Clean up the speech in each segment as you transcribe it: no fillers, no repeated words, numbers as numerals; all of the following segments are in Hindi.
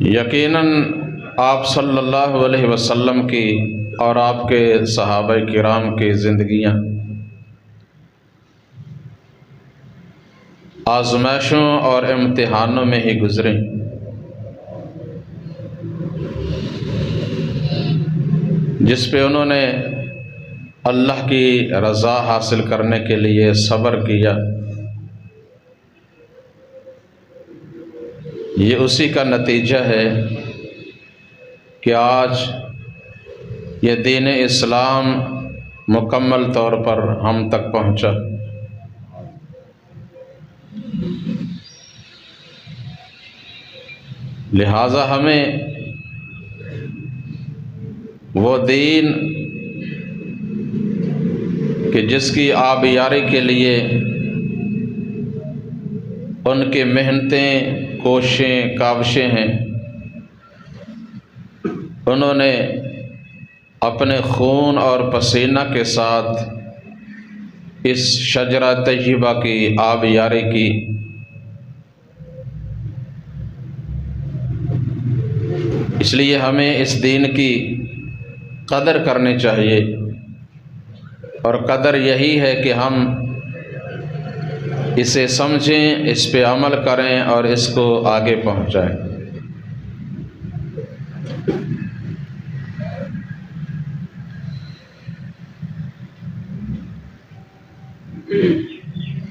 यकीनन आप सल्लल्लाहु अलैहि वसल्लम की और आपके सहाबा किराम की ज़िंदगियाँ आज़माइशों और इम्तिहानों में ही गुज़रें। जिस पे उन्होंने अल्लाह की रज़ा हासिल करने के लिए सब्र किया, ये उसी का नतीजा है कि आज ये दीन इस्लाम मुकम्मल तौर पर हम तक पहुँचा। लिहाजा हमें वो दीन कि जिसकी आबियारी के लिए उनकी मेहनतें, कोशिशें, काविशें हैं, उन्होंने अपने खून और पसीना के साथ इस शजरा तय्यबा की आबियारी की। इसलिए हमें इस दीन की कदर करनी चाहिए, और कदर यही है कि हम इसे समझें, इस पे अमल करें और इसको आगे पहुंचाएं।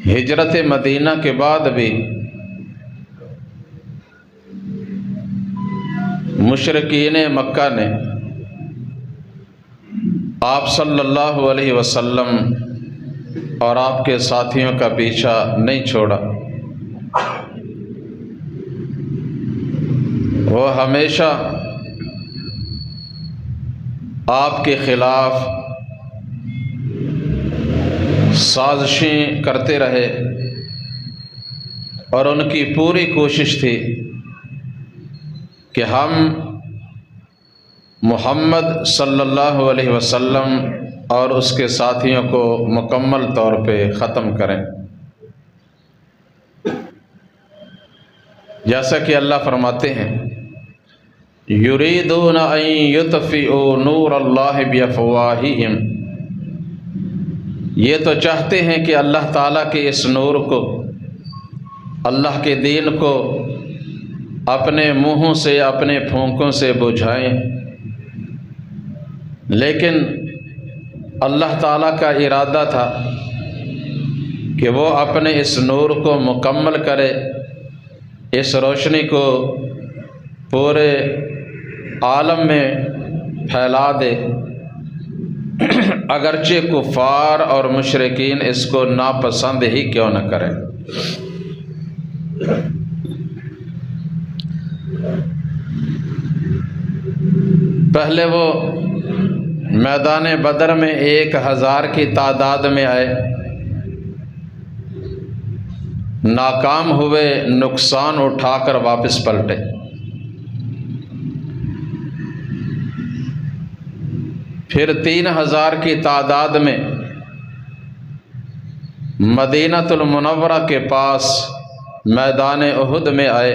हिजरत मदीना के बाद भी मुशरिकीन मक्का ने आप सल्लल्लाहु अलैहि वसल्लम और आपके साथियों का पीछा नहीं छोड़ा। वो हमेशा आपके खिलाफ साजिशें करते रहे, और उनकी पूरी कोशिश थी कि हम मोहम्मद सल्लल्लाहु अलैहि वसल्लम और उसके साथियों को मुकम्मल तौर पे ख़त्म करें। जैसा कि अल्लाह फरमाते हैं, युरीदूना अन युतफ़िउ नूर अल्लाहि बिअफ़वाहिहिम, ये तो चाहते हैं कि अल्लाह ताला के इस नूर को, अल्लाह के दीन को अपने मुँहों से, अपने फूंकों से बुझाएं, लेकिन अल्लाह ताला का इरादा था कि वो अपने इस नूर को मुकम्मल करे, इस रोशनी को पूरे आलम में फैला दे, अगरचे कुफ़ार और मुशरिकीन इसको नापसंद ही क्यों न करें। पहले वो मैदान बदर में 1000 की तादाद में आए, नाकाम हुए, नुकसान उठाकर वापस पलटे। फिर 3000 की तादाद में मदीनतुल मुनव्वरा के पास मैदान उहुद में आए,